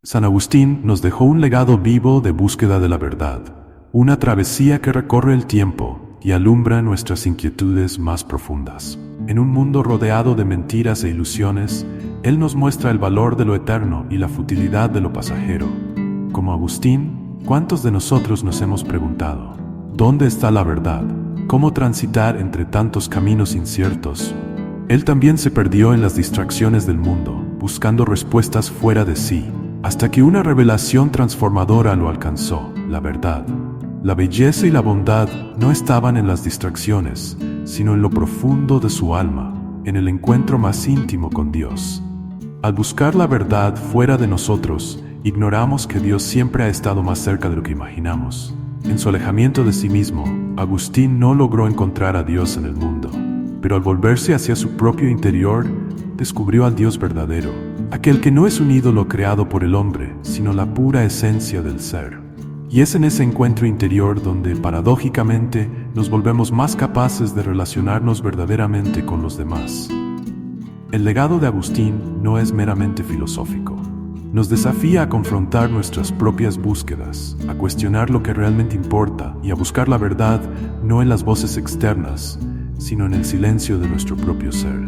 San Agustín nos dejó un legado vivo de búsqueda de la verdad, una travesía que recorre el tiempo y alumbra nuestras inquietudes más profundas. En un mundo rodeado de mentiras e ilusiones, Él nos muestra el valor de lo eterno y la futilidad de lo pasajero. Como Agustín, ¿cuántos de nosotros nos hemos preguntado: ¿dónde está la verdad? ¿Cómo transitar entre tantos caminos inciertos? Él también se perdió en las distracciones del mundo, buscando respuestas fuera de sí, hasta que una revelación transformadora lo alcanzó: la verdad. La belleza y la bondad no estaban en las distracciones, sino en lo profundo de su alma, en el encuentro más íntimo con Dios. Al buscar la verdad fuera de nosotros, ignoramos que Dios siempre ha estado más cerca de lo que imaginamos. En su alejamiento de sí mismo, Agustín no logró encontrar a Dios en el mundo, pero al volverse hacia su propio interior, descubrió al Dios verdadero, aquel que no es un ídolo creado por el hombre, sino la pura esencia del ser. Y es en ese encuentro interior donde, paradójicamente, nos volvemos más capaces de relacionarnos verdaderamente con los demás. El legado de Agustín no es meramente filosófico. Nos desafía a confrontar nuestras propias búsquedas, a cuestionar lo que realmente importa y a buscar la verdad no en las voces externas, sino en el silencio de nuestro propio ser.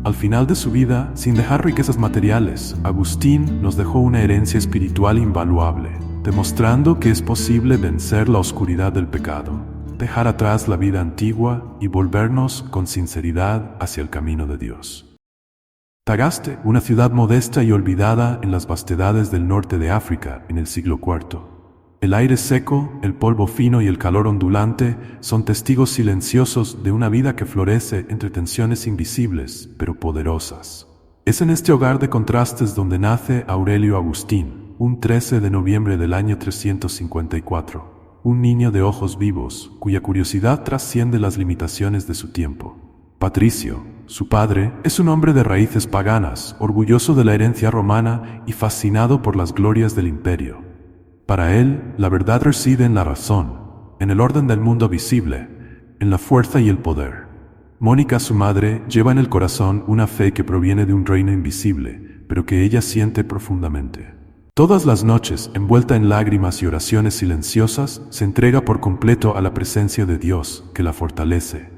Al final de su vida, sin dejar riquezas materiales, Agustín nos dejó una herencia espiritual invaluable, demostrando que es posible vencer la oscuridad del pecado, dejar atrás la vida antigua y volvernos con sinceridad hacia el camino de Dios. Tagaste, una ciudad modesta y olvidada en las vastedades del norte de África en el siglo IV. El aire seco, el polvo fino y el calor ondulante son testigos silenciosos de una vida que florece entre tensiones invisibles, pero poderosas. Es en este hogar de contrastes donde nace Aurelio Agustín, un 13 de noviembre del año 354, un niño de ojos vivos, cuya curiosidad trasciende las limitaciones de su tiempo. Patricio, su padre, es un hombre de raíces paganas, orgulloso de la herencia romana y fascinado por las glorias del imperio. Para él, la verdad reside en la razón, en el orden del mundo visible, en la fuerza y el poder. Mónica, su madre, lleva en el corazón una fe que proviene de un reino invisible, pero que ella siente profundamente. Todas las noches, envuelta en lágrimas y oraciones silenciosas, se entrega por completo a la presencia de Dios, que la fortalece.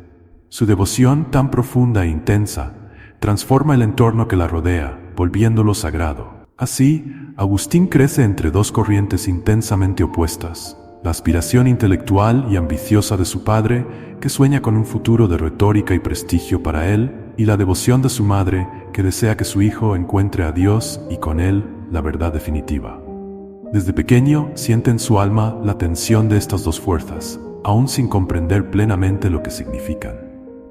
Su devoción, tan profunda e intensa, transforma el entorno que la rodea, volviéndolo sagrado. Así, Agustín crece entre dos corrientes intensamente opuestas: la aspiración intelectual y ambiciosa de su padre, que sueña con un futuro de retórica y prestigio para él, y la devoción de su madre, que desea que su hijo encuentre a Dios y con él la verdad definitiva. Desde pequeño siente en su alma la tensión de estas dos fuerzas, aún sin comprender plenamente lo que significan.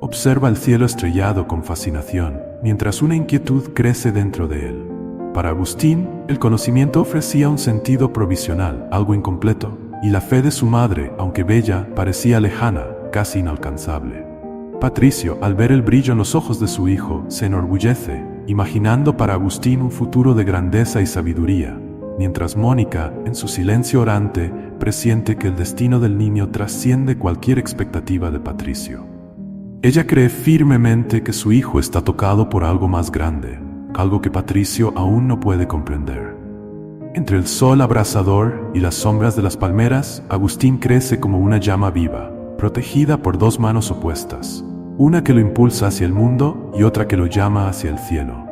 Observa el cielo estrellado con fascinación, mientras una inquietud crece dentro de él. Para Agustín, el conocimiento ofrecía un sentido provisional, algo incompleto, y la fe de su madre, aunque bella, parecía lejana, casi inalcanzable. Patricio, al ver el brillo en los ojos de su hijo, se enorgullece, imaginando para Agustín un futuro de grandeza y sabiduría, mientras Mónica, en su silencio orante, presiente que el destino del niño trasciende cualquier expectativa de Patricio. Ella cree firmemente que su hijo está tocado por algo más grande, algo que Patricio aún no puede comprender. Entre el sol abrasador y las sombras de las palmeras, Agustín crece como una llama viva, protegida por dos manos opuestas, una que lo impulsa hacia el mundo y otra que lo llama hacia el cielo.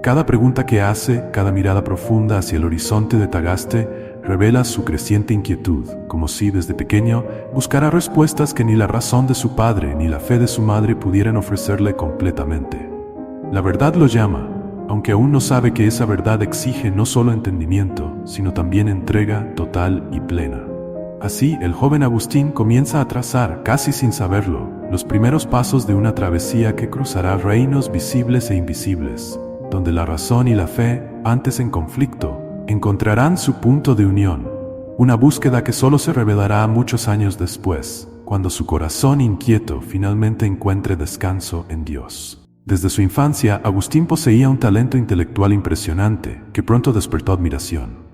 Cada pregunta que hace, cada mirada profunda hacia el horizonte de Tagaste, revela su creciente inquietud, como si desde pequeño buscara respuestas que ni la razón de su padre ni la fe de su madre pudieran ofrecerle completamente. La verdad lo llama, aunque aún no sabe que esa verdad exige no solo entendimiento, sino también entrega total y plena. Así, el joven Agustín comienza a trazar, casi sin saberlo, los primeros pasos de una travesía que cruzará reinos visibles e invisibles, donde la razón y la fe, antes en conflicto, encontrarán su punto de unión, una búsqueda que solo se revelará muchos años después, cuando su corazón inquieto finalmente encuentre descanso en Dios. Desde su infancia, Agustín poseía un talento intelectual impresionante, que pronto despertó admiración.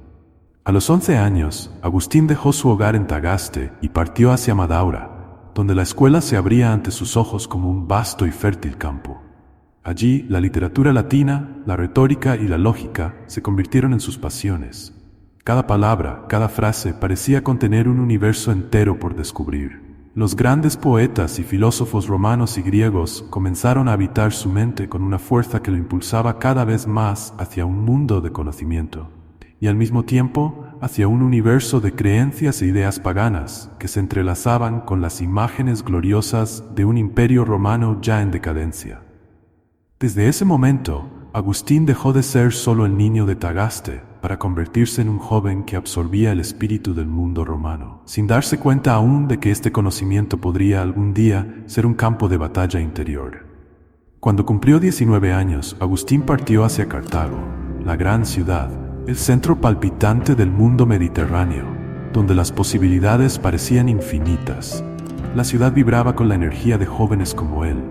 A los 11 años, Agustín dejó su hogar en Tagaste y partió hacia Madaura, donde la escuela se abría ante sus ojos como un vasto y fértil campo. Allí, la literatura latina, la retórica y la lógica se convirtieron en sus pasiones. Cada palabra, cada frase parecía contener un universo entero por descubrir. Los grandes poetas y filósofos romanos y griegos comenzaron a habitar su mente con una fuerza que lo impulsaba cada vez más hacia un mundo de conocimiento, y al mismo tiempo hacia un universo de creencias e ideas paganas que se entrelazaban con las imágenes gloriosas de un imperio romano ya en decadencia. Desde ese momento, Agustín dejó de ser solo el niño de Tagaste para convertirse en un joven que absorbía el espíritu del mundo romano, sin darse cuenta aún de que este conocimiento podría algún día ser un campo de batalla interior. Cuando cumplió 19 años, Agustín partió hacia Cartago, la gran ciudad, el centro palpitante del mundo mediterráneo, donde las posibilidades parecían infinitas. La ciudad vibraba con la energía de jóvenes como él,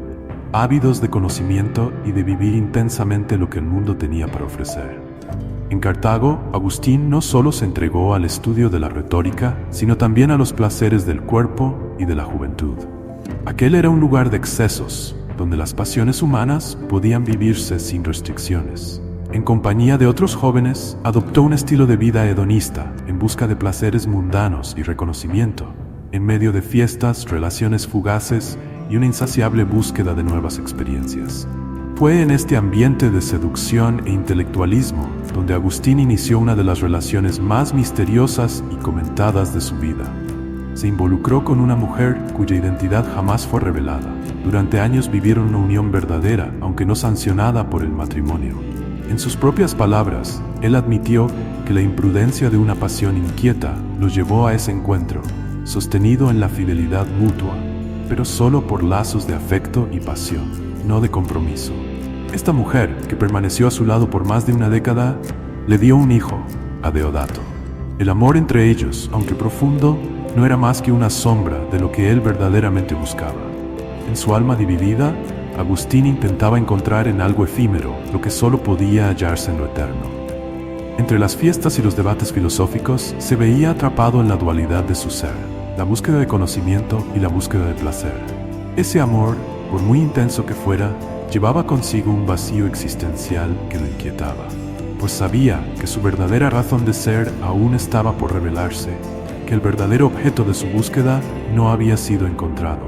ávidos de conocimiento y de vivir intensamente lo que el mundo tenía para ofrecer. En Cartago, Agustín no solo se entregó al estudio de la retórica, sino también a los placeres del cuerpo y de la juventud. Aquel era un lugar de excesos, donde las pasiones humanas podían vivirse sin restricciones. En compañía de otros jóvenes, adoptó un estilo de vida hedonista, en busca de placeres mundanos y reconocimiento, en medio de fiestas, relaciones fugaces y una insaciable búsqueda de nuevas experiencias. Fue en este ambiente de seducción e intelectualismo donde Agustín inició una de las relaciones más misteriosas y comentadas de su vida. Se involucró con una mujer cuya identidad jamás fue revelada. Durante años vivieron una unión verdadera, aunque no sancionada por el matrimonio. En sus propias palabras, él admitió que la imprudencia de una pasión inquieta los llevó a ese encuentro, sostenido en la fidelidad mutua, pero solo por lazos de afecto y pasión, no de compromiso. Esta mujer, que permaneció a su lado por más de una década, le dio un hijo, a Deodato. El amor entre ellos, aunque profundo, no era más que una sombra de lo que él verdaderamente buscaba. En su alma dividida, Agustín intentaba encontrar en algo efímero lo que solo podía hallarse en lo eterno. Entre las fiestas y los debates filosóficos, se veía atrapado en la dualidad de su ser, la búsqueda de conocimiento y la búsqueda de placer. Ese amor, por muy intenso que fuera, llevaba consigo un vacío existencial que lo inquietaba, pues sabía que su verdadera razón de ser aún estaba por revelarse, que el verdadero objeto de su búsqueda no había sido encontrado.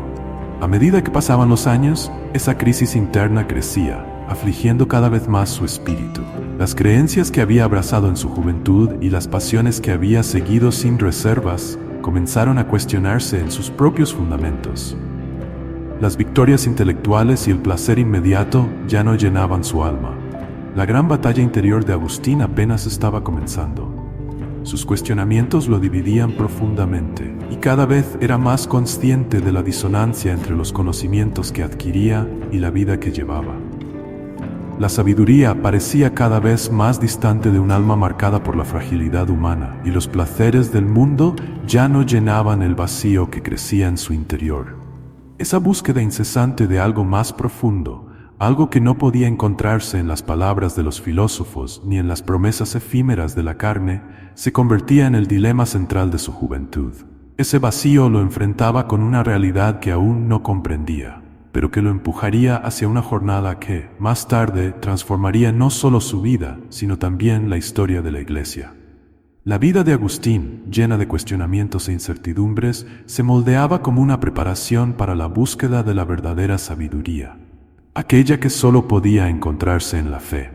A medida que pasaban los años, esa crisis interna crecía, afligiendo cada vez más su espíritu. Las creencias que había abrazado en su juventud y las pasiones que había seguido sin reservas comenzaron a cuestionarse en sus propios fundamentos. Las victorias intelectuales y el placer inmediato ya no llenaban su alma. La gran batalla interior de Agustín apenas estaba comenzando. Sus cuestionamientos lo dividían profundamente, y cada vez era más consciente de la disonancia entre los conocimientos que adquiría y la vida que llevaba. La sabiduría parecía cada vez más distante de un alma marcada por la fragilidad humana, y los placeres del mundo ya no llenaban el vacío que crecía en su interior. Esa búsqueda incesante de algo más profundo, algo que no podía encontrarse en las palabras de los filósofos ni en las promesas efímeras de la carne, se convertía en el dilema central de su juventud. Ese vacío lo enfrentaba con una realidad que aún no comprendía, pero que lo empujaría hacia una jornada que, más tarde, transformaría no solo su vida, sino también la historia de la Iglesia. La vida de Agustín, llena de cuestionamientos e incertidumbres, se moldeaba como una preparación para la búsqueda de la verdadera sabiduría, aquella que solo podía encontrarse en la fe.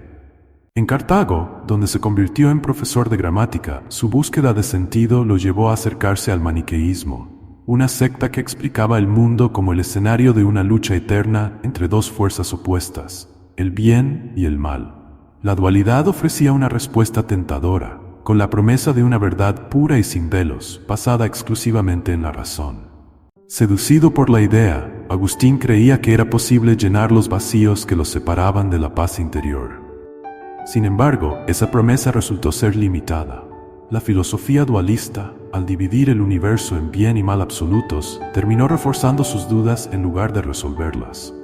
En Cartago, donde se convirtió en profesor de gramática, su búsqueda de sentido lo llevó a acercarse al maniqueísmo, una secta que explicaba el mundo como el escenario de una lucha eterna entre dos fuerzas opuestas, el bien y el mal. La dualidad ofrecía una respuesta tentadora, con la promesa de una verdad pura y sin velos, basada exclusivamente en la razón. Seducido por la idea, Agustín creía que era posible llenar los vacíos que los separaban de la paz interior. Sin embargo, esa promesa resultó ser limitada. La filosofía dualista, al dividir el universo en bien y mal absolutos, terminó reforzando sus dudas en lugar de resolverlas.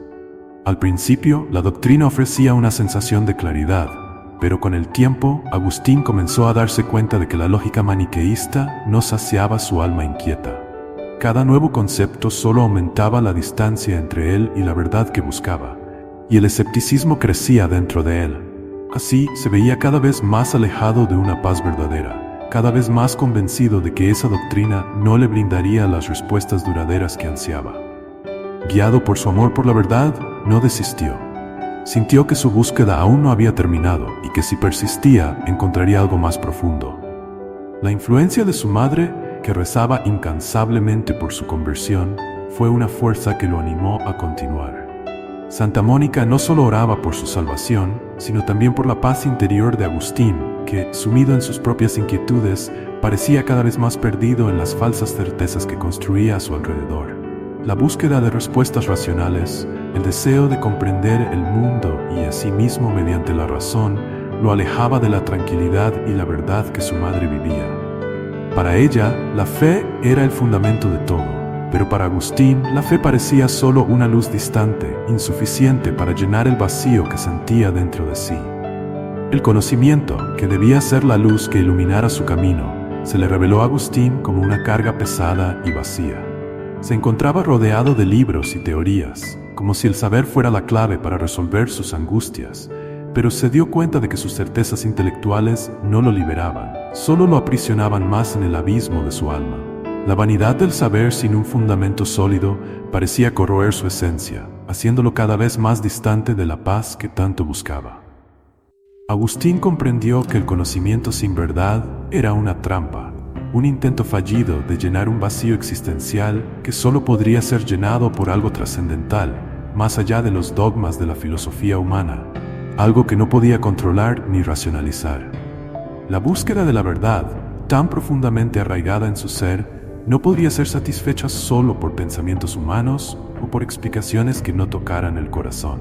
Al principio, la doctrina ofrecía una sensación de claridad, pero con el tiempo, Agustín comenzó a darse cuenta de que la lógica maniqueísta no saciaba su alma inquieta. Cada nuevo concepto solo aumentaba la distancia entre él y la verdad que buscaba, y el escepticismo crecía dentro de él. Así se veía cada vez más alejado de una paz verdadera, cada vez más convencido de que esa doctrina no le brindaría las respuestas duraderas que ansiaba. Guiado por su amor por la verdad, no desistió. Sintió que su búsqueda aún no había terminado y que si persistía, encontraría algo más profundo. La influencia de su madre, que rezaba incansablemente por su conversión, fue una fuerza que lo animó a continuar. Santa Mónica no solo oraba por su salvación, sino también por la paz interior de Agustín, que, sumido en sus propias inquietudes, parecía cada vez más perdido en las falsas certezas que construía a su alrededor. La búsqueda de respuestas racionales, el deseo de comprender el mundo y a sí mismo mediante la razón, lo alejaba de la tranquilidad y la verdad que su madre vivía. Para ella, la fe era el fundamento de todo, pero para Agustín, la fe parecía solo una luz distante, insuficiente para llenar el vacío que sentía dentro de sí. El conocimiento, que debía ser la luz que iluminara su camino, se le reveló a Agustín como una carga pesada y vacía. Se encontraba rodeado de libros y teorías, como si el saber fuera la clave para resolver sus angustias, pero se dio cuenta de que sus certezas intelectuales no lo liberaban, solo lo aprisionaban más en el abismo de su alma. La vanidad del saber sin un fundamento sólido parecía corroer su esencia, haciéndolo cada vez más distante de la paz que tanto buscaba. Agustín comprendió que el conocimiento sin verdad era una trampa, un intento fallido de llenar un vacío existencial que solo podría ser llenado por algo trascendental, más allá de los dogmas de la filosofía humana, algo que no podía controlar ni racionalizar. La búsqueda de la verdad, tan profundamente arraigada en su ser, no podría ser satisfecha solo por pensamientos humanos o por explicaciones que no tocaran el corazón.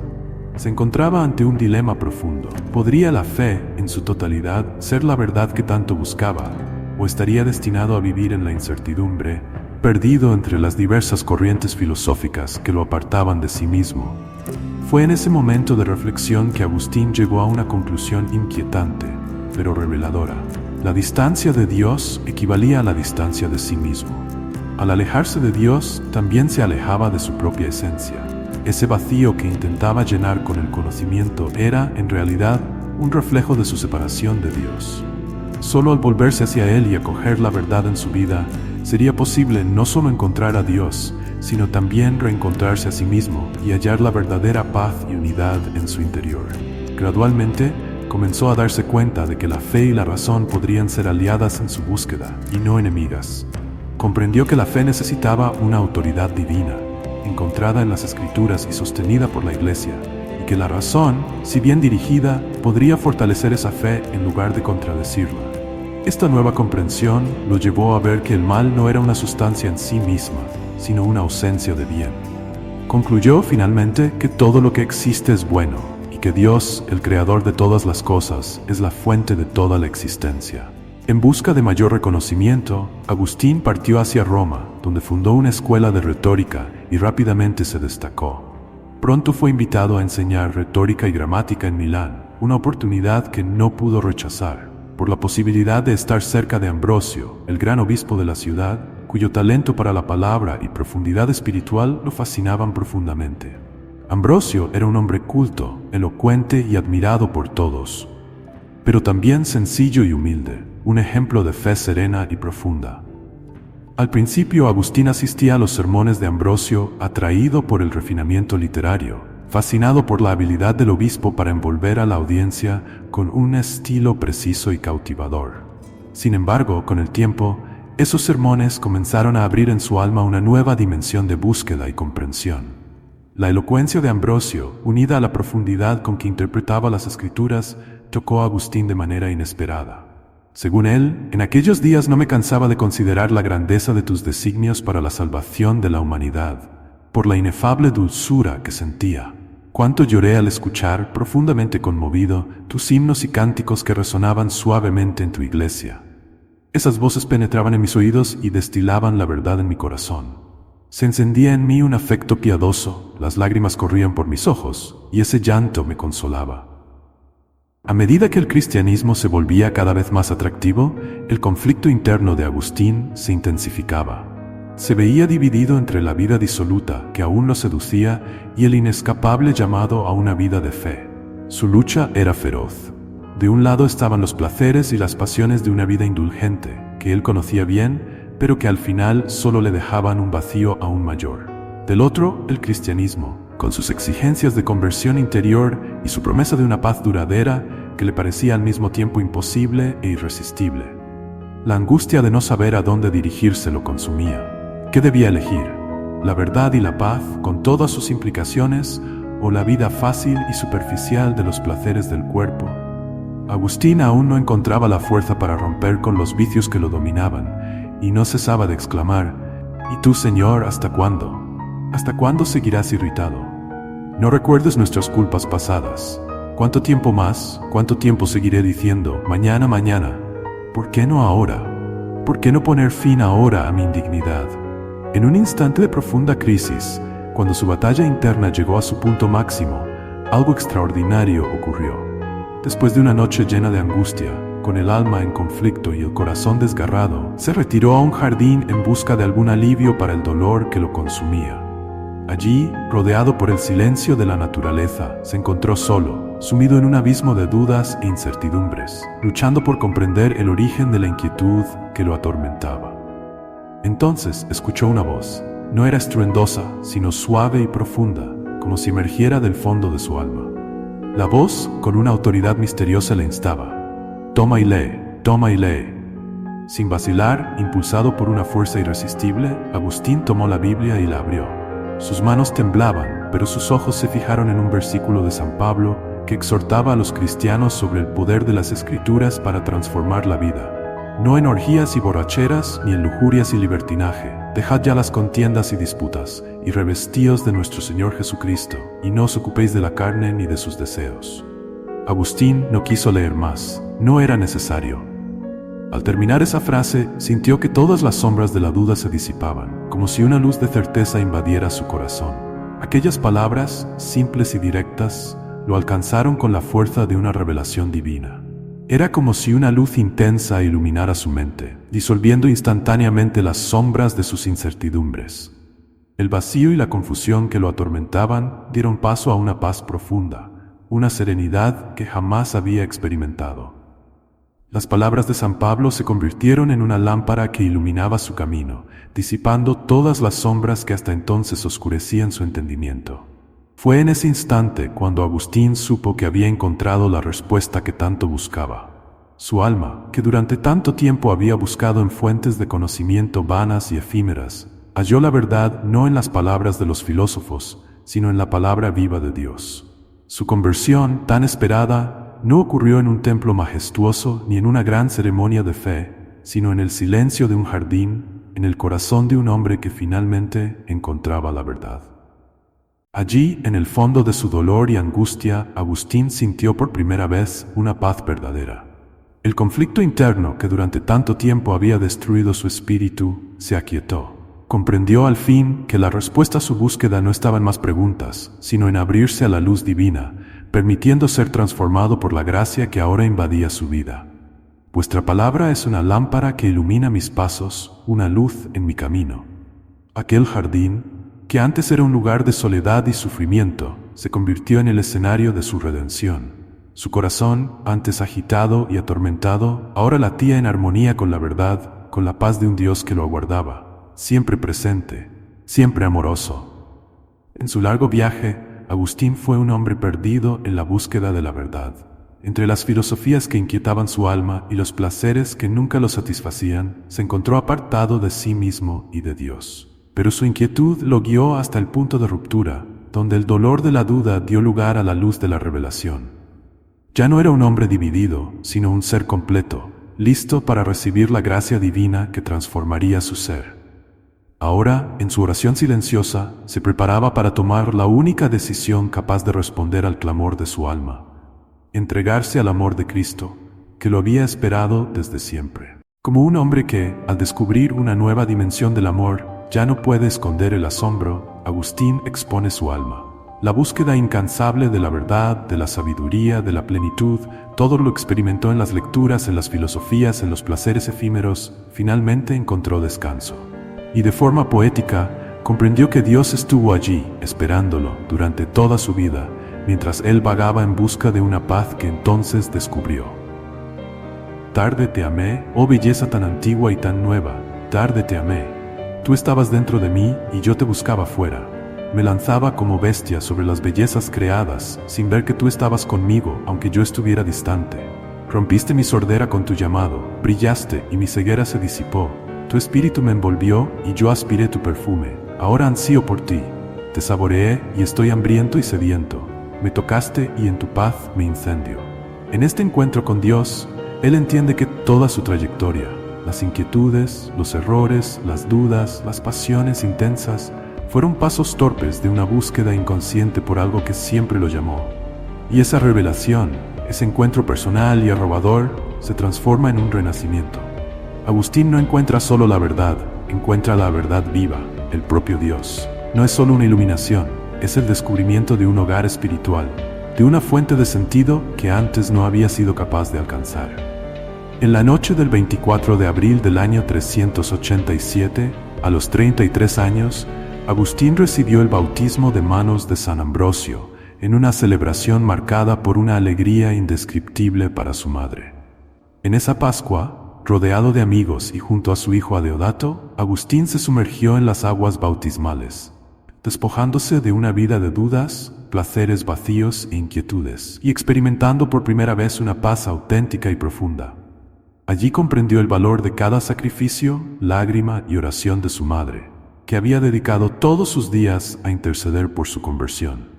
Se encontraba ante un dilema profundo. ¿Podría la fe, en su totalidad, ser la verdad que tanto buscaba? ¿O estaría destinado a vivir en la incertidumbre, perdido entre las diversas corrientes filosóficas que lo apartaban de sí mismo? Fue en ese momento de reflexión que Agustín llegó a una conclusión inquietante, pero reveladora. La distancia de Dios equivalía a la distancia de sí mismo. Al alejarse de Dios, también se alejaba de su propia esencia. Ese vacío que intentaba llenar con el conocimiento era, en realidad, un reflejo de su separación de Dios. Solo al volverse hacia Él y acoger la verdad en su vida, sería posible no solo encontrar a Dios, sino también reencontrarse a sí mismo y hallar la verdadera paz y unidad en su interior. Gradualmente, comenzó a darse cuenta de que la fe y la razón podrían ser aliadas en su búsqueda y no enemigas. Comprendió que la fe necesitaba una autoridad divina, encontrada en las Escrituras y sostenida por la Iglesia, y que la razón, si bien dirigida, podría fortalecer esa fe en lugar de contradecirla. Esta nueva comprensión lo llevó a ver que el mal no era una sustancia en sí misma, sino una ausencia de bien. Concluyó finalmente que todo lo que existe es bueno, y que Dios, el creador de todas las cosas, es la fuente de toda la existencia. En busca de mayor reconocimiento, Agustín partió hacia Roma, donde fundó una escuela de retórica y rápidamente se destacó. Pronto fue invitado a enseñar retórica y gramática en Milán, una oportunidad que no pudo rechazar, por la posibilidad de estar cerca de Ambrosio, el gran obispo de la ciudad, cuyo talento para la palabra y profundidad espiritual lo fascinaban profundamente. Ambrosio era un hombre culto, elocuente y admirado por todos, pero también sencillo y humilde, un ejemplo de fe serena y profunda. Al principio, Agustín asistía a los sermones de Ambrosio atraído por el refinamiento literario, fascinado por la habilidad del obispo para envolver a la audiencia con un estilo preciso y cautivador. Sin embargo, con el tiempo, esos sermones comenzaron a abrir en su alma una nueva dimensión de búsqueda y comprensión. La elocuencia de Ambrosio, unida a la profundidad con que interpretaba las Escrituras, tocó a Agustín de manera inesperada. Según él, en aquellos días no me cansaba de considerar la grandeza de tus designios para la salvación de la humanidad, por la inefable dulzura que sentía. Cuánto lloré al escuchar, profundamente conmovido, tus himnos y cánticos que resonaban suavemente en tu iglesia. Esas voces penetraban en mis oídos y destilaban la verdad en mi corazón. Se encendía en mí un afecto piadoso, las lágrimas corrían por mis ojos, y ese llanto me consolaba. A medida que el cristianismo se volvía cada vez más atractivo, el conflicto interno de Agustín se intensificaba. Se veía dividido entre la vida disoluta que aún lo seducía y el inescapable llamado a una vida de fe. Su lucha era feroz. De un lado estaban los placeres y las pasiones de una vida indulgente, que él conocía bien, pero que al final solo le dejaban un vacío aún mayor. Del otro, el cristianismo, con sus exigencias de conversión interior y su promesa de una paz duradera que le parecía al mismo tiempo imposible e irresistible. La angustia de no saber a dónde dirigirse lo consumía. ¿Qué debía elegir? ¿La verdad y la paz, con todas sus implicaciones, o la vida fácil y superficial de los placeres del cuerpo? Agustín aún no encontraba la fuerza para romper con los vicios que lo dominaban, y no cesaba de exclamar: ¿Y tú, Señor, hasta cuándo? ¿Hasta cuándo seguirás irritado? No recuerdes nuestras culpas pasadas. ¿Cuánto tiempo más? ¿Cuánto tiempo seguiré diciendo, mañana, mañana? ¿Por qué no ahora? ¿Por qué no poner fin ahora a mi indignidad? En un instante de profunda crisis, cuando su batalla interna llegó a su punto máximo, algo extraordinario ocurrió. Después de una noche llena de angustia, con el alma en conflicto y el corazón desgarrado, se retiró a un jardín en busca de algún alivio para el dolor que lo consumía. Allí, rodeado por el silencio de la naturaleza, se encontró solo, sumido en un abismo de dudas e incertidumbres, luchando por comprender el origen de la inquietud que lo atormentaba. Entonces escuchó una voz. No era estruendosa, sino suave y profunda, como si emergiera del fondo de su alma. La voz, con una autoridad misteriosa, le instaba: toma y lee, toma y lee. Sin vacilar, impulsado por una fuerza irresistible, Agustín tomó la Biblia y la abrió. Sus manos temblaban, pero sus ojos se fijaron en un versículo de San Pablo que exhortaba a los cristianos sobre el poder de las Escrituras para transformar la vida. No en orgías y borracheras, ni en lujurias y libertinaje. Dejad ya las contiendas y disputas, y revestíos de nuestro Señor Jesucristo, y no os ocupéis de la carne ni de sus deseos. Agustín no quiso leer más. No era necesario. Al terminar esa frase, sintió que todas las sombras de la duda se disipaban, como si una luz de certeza invadiera su corazón. Aquellas palabras, simples y directas, lo alcanzaron con la fuerza de una revelación divina. Era como si una luz intensa iluminara su mente, disolviendo instantáneamente las sombras de sus incertidumbres. El vacío y la confusión que lo atormentaban dieron paso a una paz profunda, una serenidad que jamás había experimentado. Las palabras de San Pablo se convirtieron en una lámpara que iluminaba su camino, disipando todas las sombras que hasta entonces oscurecían su entendimiento. Fue en ese instante cuando Agustín supo que había encontrado la respuesta que tanto buscaba. Su alma, que durante tanto tiempo había buscado en fuentes de conocimiento vanas y efímeras, halló la verdad no en las palabras de los filósofos, sino en la palabra viva de Dios. Su conversión, tan esperada, no ocurrió en un templo majestuoso ni en una gran ceremonia de fe, sino en el silencio de un jardín, en el corazón de un hombre que finalmente encontraba la verdad. Allí, en el fondo de su dolor y angustia, Agustín sintió por primera vez una paz verdadera. El conflicto interno que durante tanto tiempo había destruido su espíritu se aquietó. Comprendió al fin que la respuesta a su búsqueda no estaba en más preguntas, sino en abrirse a la luz divina, permitiendo ser transformado por la gracia que ahora invadía su vida. Vuestra palabra es una lámpara que ilumina mis pasos, una luz en mi camino. Aquel jardín, que antes era un lugar de soledad y sufrimiento, se convirtió en el escenario de su redención. Su corazón, antes agitado y atormentado, ahora latía en armonía con la verdad, con la paz de un Dios que lo aguardaba, siempre presente, siempre amoroso. En su largo viaje, Agustín fue un hombre perdido en la búsqueda de la verdad. Entre las filosofías que inquietaban su alma y los placeres que nunca lo satisfacían, se encontró apartado de sí mismo y de Dios. Pero su inquietud lo guió hasta el punto de ruptura, donde el dolor de la duda dio lugar a la luz de la revelación. Ya no era un hombre dividido, sino un ser completo, listo para recibir la gracia divina que transformaría su ser. Ahora, en su oración silenciosa, se preparaba para tomar la única decisión capaz de responder al clamor de su alma: entregarse al amor de Cristo, que lo había esperado desde siempre. Como un hombre que, al descubrir una nueva dimensión del amor, ya no puede esconder el asombro, Agustín expone su alma. La búsqueda incansable de la verdad, de la sabiduría, de la plenitud, todo lo experimentó en las lecturas, en las filosofías, en los placeres efímeros, finalmente encontró descanso. y de forma poética comprendió que Dios estuvo allí, esperándolo durante toda su vida, mientras él vagaba en busca de una paz que entonces descubrió. Tarde te amé, oh belleza tan antigua y tan nueva, tarde te amé. Tú estabas dentro de mí y yo te buscaba fuera. Me lanzaba como bestia sobre las bellezas creadas, sin ver que tú estabas conmigo, aunque yo estuviera distante. Rompiste mi sordera con tu llamado, brillaste y mi ceguera se disipó. Tu espíritu me envolvió y yo aspiré tu perfume. Ahora ansío por ti. Te saboreé y estoy hambriento y sediento. Me tocaste y en tu paz me incendio. En este encuentro con Dios, Él entiende que toda su trayectoria, las inquietudes, los errores, las dudas, las pasiones intensas, fueron pasos torpes de una búsqueda inconsciente por algo que siempre lo llamó. Y esa revelación, ese encuentro personal y arrobador, se transforma en un renacimiento. Agustín no encuentra solo la verdad, encuentra la verdad viva, el propio Dios. No es solo una iluminación, es el descubrimiento de un hogar espiritual, de una fuente de sentido que antes no había sido capaz de alcanzar. En la noche del 24 de abril del año 387, a los 33 años, Agustín recibió el bautismo de manos de San Ambrosio, en una celebración marcada por una alegría indescriptible para su madre. En esa Pascua, rodeado de amigos y junto a su hijo Adeodato, Agustín se sumergió en las aguas bautismales, despojándose de una vida de dudas, placeres vacíos e inquietudes, y experimentando por primera vez una paz auténtica y profunda. Allí comprendió el valor de cada sacrificio, lágrima y oración de su madre, que había dedicado todos sus días a interceder por su conversión.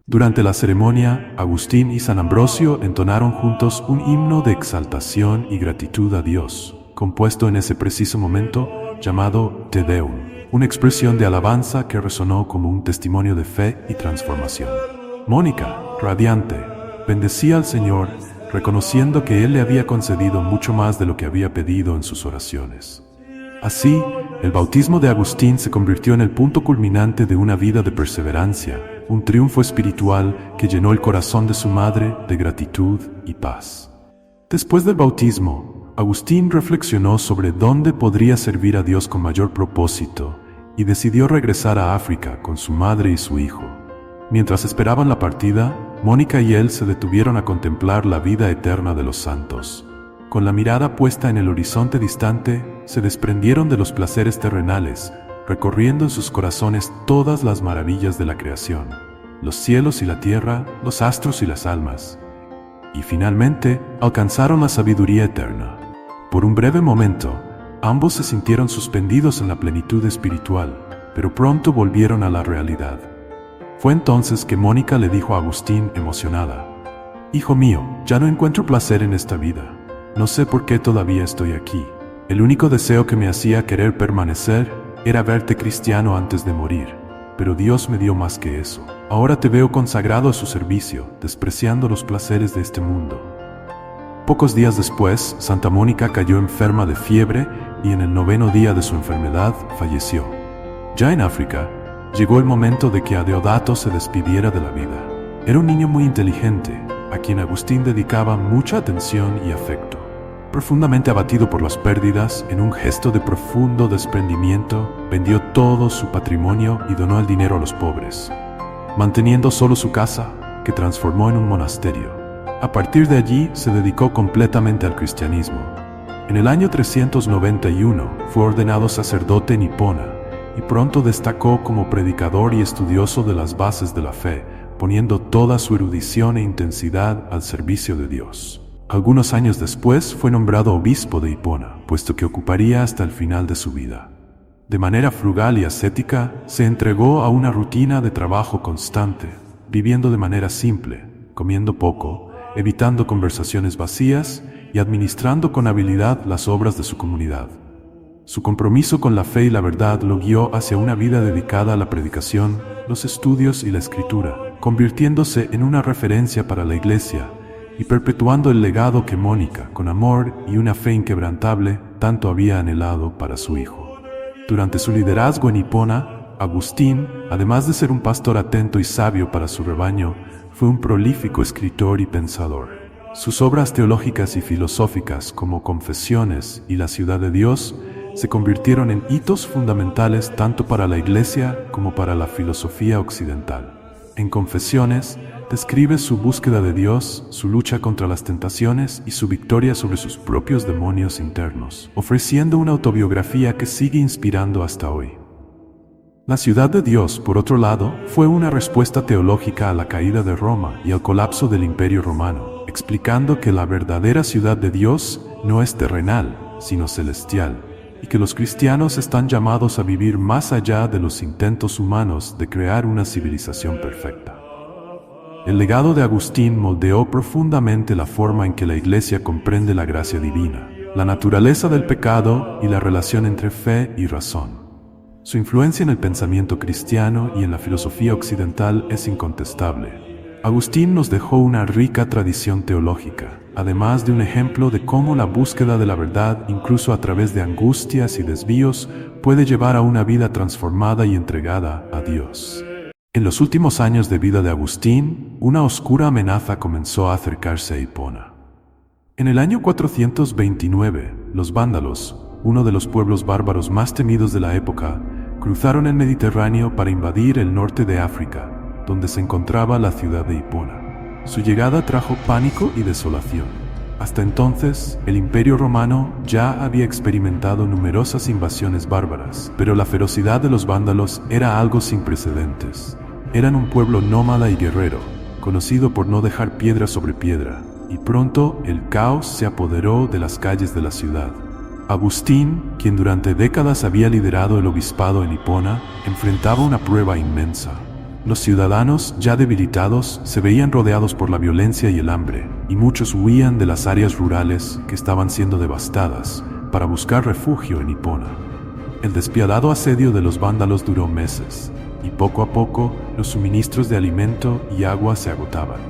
Durante la ceremonia, Agustín y San Ambrosio entonaron juntos un himno de exaltación y gratitud a Dios, compuesto en ese preciso momento llamado Te Deum, una expresión de alabanza que resonó como un testimonio de fe y transformación. Mónica, radiante, bendecía al Señor, reconociendo que Él le había concedido mucho más de lo que había pedido en sus oraciones. Así, el bautismo de Agustín se convirtió en el punto culminante de una vida de perseverancia, un triunfo espiritual que llenó el corazón de su madre de gratitud y paz. Después del bautismo, Agustín reflexionó sobre dónde podría servir a Dios con mayor propósito y decidió regresar a África con su madre y su hijo. Mientras esperaban la partida, Mónica y él se detuvieron a contemplar la vida eterna de los santos. Con la mirada puesta en el horizonte distante, se desprendieron de los placeres terrenales, recorriendo en sus corazones todas las maravillas de la creación, los cielos y la tierra, los astros y las almas. Y finalmente, alcanzaron la sabiduría eterna. Por un breve momento, ambos se sintieron suspendidos en la plenitud espiritual, pero pronto volvieron a la realidad. Fue entonces que Mónica le dijo a Agustín, emocionada: «Hijo mío, ya no encuentro placer en esta vida. No sé por qué todavía estoy aquí. El único deseo que me hacía querer permanecer era verte cristiano antes de morir, pero Dios me dio más que eso. Ahora te veo consagrado a su servicio, despreciando los placeres de este mundo». Pocos días después, Santa Mónica cayó enferma de fiebre y en el 9º día de su enfermedad falleció. Ya en África, llegó el momento de que Adeodato se despidiera de la vida. Era un niño muy inteligente, a quien Agustín dedicaba mucha atención y afecto. Profundamente abatido por las pérdidas, en un gesto de profundo desprendimiento, vendió todo su patrimonio y donó el dinero a los pobres, manteniendo solo su casa, que transformó en un monasterio. A partir de allí, se dedicó completamente al cristianismo. En el año 391, fue ordenado sacerdote en Hipona, y pronto destacó como predicador y estudioso de las bases de la fe, poniendo toda su erudición e intensidad al servicio de Dios. Algunos años después fue nombrado obispo de Hipona, puesto que ocuparía hasta el final de su vida. De manera frugal y ascética, se entregó a una rutina de trabajo constante, viviendo de manera simple, comiendo poco, evitando conversaciones vacías y administrando con habilidad las obras de su comunidad. Su compromiso con la fe y la verdad lo guió hacia una vida dedicada a la predicación, los estudios y la escritura, convirtiéndose en una referencia para la Iglesia y perpetuando el legado que Mónica, con amor y una fe inquebrantable, tanto había anhelado para su hijo. Durante su liderazgo en Hipona, Agustín, además de ser un pastor atento y sabio para su rebaño, fue un prolífico escritor y pensador. Sus obras teológicas y filosóficas, como Confesiones y La ciudad de Dios, se convirtieron en hitos fundamentales tanto para la Iglesia como para la filosofía occidental. En Confesiones, describe su búsqueda de Dios, su lucha contra las tentaciones y su victoria sobre sus propios demonios internos, ofreciendo una autobiografía que sigue inspirando hasta hoy. La ciudad de Dios, por otro lado, fue una respuesta teológica a la caída de Roma y al colapso del Imperio Romano, explicando que la verdadera ciudad de Dios no es terrenal, sino celestial, y que los cristianos están llamados a vivir más allá de los intentos humanos de crear una civilización perfecta. El legado de Agustín moldeó profundamente la forma en que la Iglesia comprende la gracia divina, la naturaleza del pecado y la relación entre fe y razón. Su influencia en el pensamiento cristiano y en la filosofía occidental es incontestable. Agustín nos dejó una rica tradición teológica, además de un ejemplo de cómo la búsqueda de la verdad, incluso a través de angustias y desvíos, puede llevar a una vida transformada y entregada a Dios. En los últimos años de vida de Agustín, una oscura amenaza comenzó a acercarse a Hipona. En el año 429, los vándalos, uno de los pueblos bárbaros más temidos de la época, cruzaron el Mediterráneo para invadir el norte de África, donde se encontraba la ciudad de Hipona. Su llegada trajo pánico y desolación. Hasta entonces, el Imperio Romano ya había experimentado numerosas invasiones bárbaras, pero la ferocidad de los vándalos era algo sin precedentes. Eran un pueblo nómada y guerrero, conocido por no dejar piedra sobre piedra, y pronto el caos se apoderó de las calles de la ciudad. Agustín, quien durante décadas había liderado el obispado en Hipona, enfrentaba una prueba inmensa. Los ciudadanos, ya debilitados, se veían rodeados por la violencia y el hambre, y muchos huían de las áreas rurales que estaban siendo devastadas para buscar refugio en Hipona. El despiadado asedio de los vándalos duró meses, y poco a poco los suministros de alimento y agua se agotaban.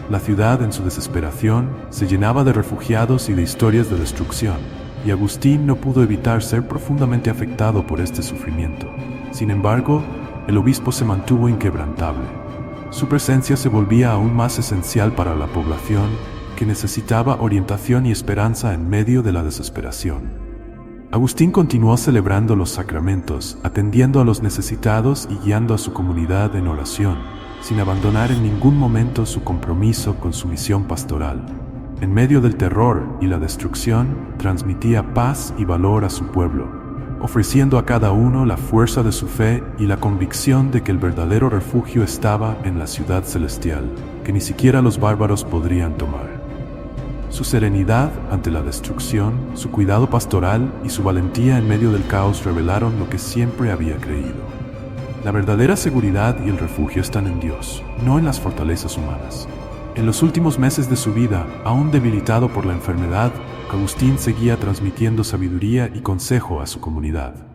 La ciudad, en su desesperación, se llenaba de refugiados y de historias de destrucción, y Agustín no pudo evitar ser profundamente afectado por este sufrimiento. Sin embargo, el obispo se mantuvo inquebrantable. Su presencia se volvía aún más esencial para la población, que necesitaba orientación y esperanza en medio de la desesperación. Agustín continuó celebrando los sacramentos, atendiendo a los necesitados y guiando a su comunidad en oración, sin abandonar en ningún momento su compromiso con su misión pastoral. En medio del terror y la destrucción, transmitía paz y valor a su pueblo, ofreciendo a cada uno la fuerza de su fe y la convicción de que el verdadero refugio estaba en la ciudad celestial, que ni siquiera los bárbaros podrían tomar. Su serenidad ante la destrucción, su cuidado pastoral y su valentía en medio del caos revelaron lo que siempre había creído. La verdadera seguridad y el refugio están en Dios, no en las fortalezas humanas. En los últimos meses de su vida, aún debilitado por la enfermedad, Agustín seguía transmitiendo sabiduría y consejo a su comunidad.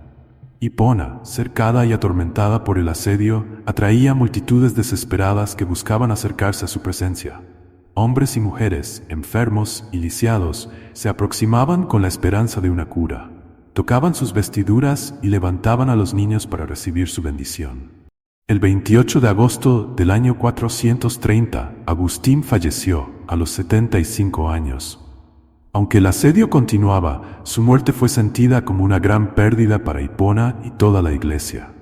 Hipona, cercada y atormentada por el asedio, atraía multitudes desesperadas que buscaban acercarse a su presencia. Hombres y mujeres, enfermos y lisiados, se aproximaban con la esperanza de una cura. Tocaban sus vestiduras y levantaban a los niños para recibir su bendición. El 28 de agosto del año 430, Agustín falleció a los 75 años. Aunque el asedio continuaba, su muerte fue sentida como una gran pérdida para Hipona y toda la Iglesia.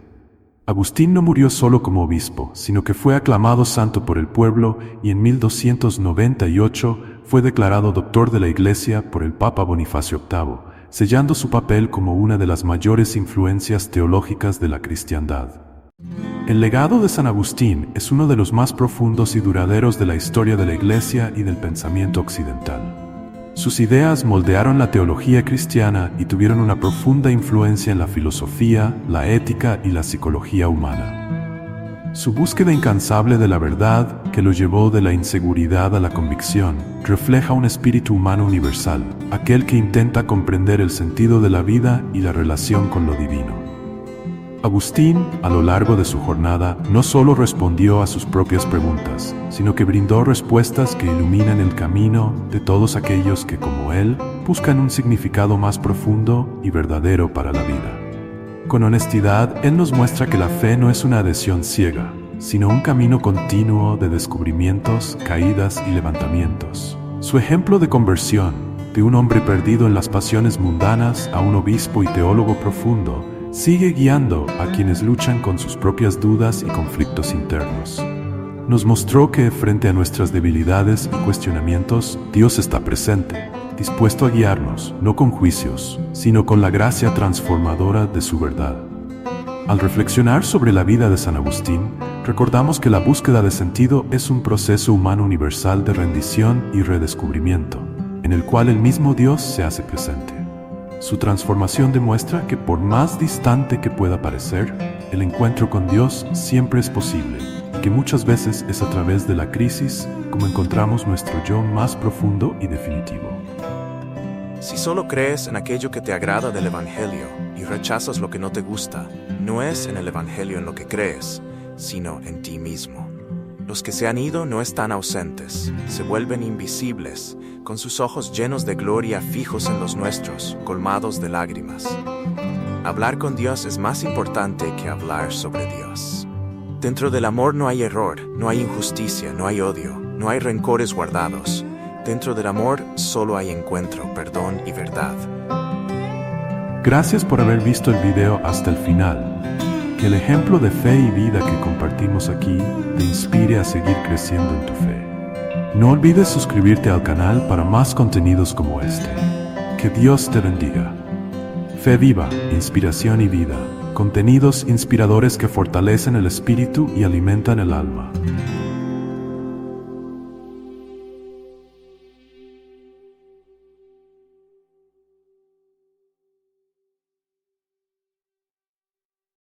Agustín no murió solo como obispo, sino que fue aclamado santo por el pueblo y en 1298 fue declarado doctor de la Iglesia por el Papa Bonifacio VIII, sellando su papel como una de las mayores influencias teológicas de la cristiandad. El legado de San Agustín es uno de los más profundos y duraderos de la historia de la Iglesia y del pensamiento occidental. Sus ideas moldearon la teología cristiana y tuvieron una profunda influencia en la filosofía, la ética y la psicología humana. Su búsqueda incansable de la verdad, que lo llevó de la inseguridad a la convicción, refleja un espíritu humano universal, aquel que intenta comprender el sentido de la vida y la relación con lo divino. Agustín, a lo largo de su jornada, no solo respondió a sus propias preguntas, sino que brindó respuestas que iluminan el camino de todos aquellos que, como él, buscan un significado más profundo y verdadero para la vida. Con honestidad, él nos muestra que la fe no es una adhesión ciega, sino un camino continuo de descubrimientos, caídas y levantamientos. Su ejemplo de conversión, de un hombre perdido en las pasiones mundanas a un obispo y teólogo profundo, sigue guiando a quienes luchan con sus propias dudas y conflictos internos. Nos mostró que frente a nuestras debilidades y cuestionamientos, Dios está presente, dispuesto a guiarnos, no con juicios, sino con la gracia transformadora de su verdad. Al reflexionar sobre la vida de San Agustín, recordamos que la búsqueda de sentido es un proceso humano universal de rendición y redescubrimiento, en el cual el mismo Dios se hace presente. Su transformación demuestra que por más distante que pueda parecer, el encuentro con Dios siempre es posible, y que muchas veces es a través de la crisis como encontramos nuestro yo más profundo y definitivo. Si solo crees en aquello que te agrada del Evangelio y rechazas lo que no te gusta, no es en el Evangelio en lo que crees, sino en ti mismo. Los que se han ido no están ausentes, se vuelven invisibles, con sus ojos llenos de gloria fijos en los nuestros, colmados de lágrimas. Hablar con Dios es más importante que hablar sobre Dios. Dentro del amor no hay error, no hay injusticia, no hay odio, no hay rencores guardados. Dentro del amor solo hay encuentro, perdón y verdad. Gracias por haber visto el video hasta el final. Que el ejemplo de fe y vida que compartimos aquí te inspire a seguir creciendo en tu fe. No olvides suscribirte al canal para más contenidos como este. Que Dios te bendiga. Fe viva, inspiración y vida. Contenidos inspiradores que fortalecen el espíritu y alimentan el alma.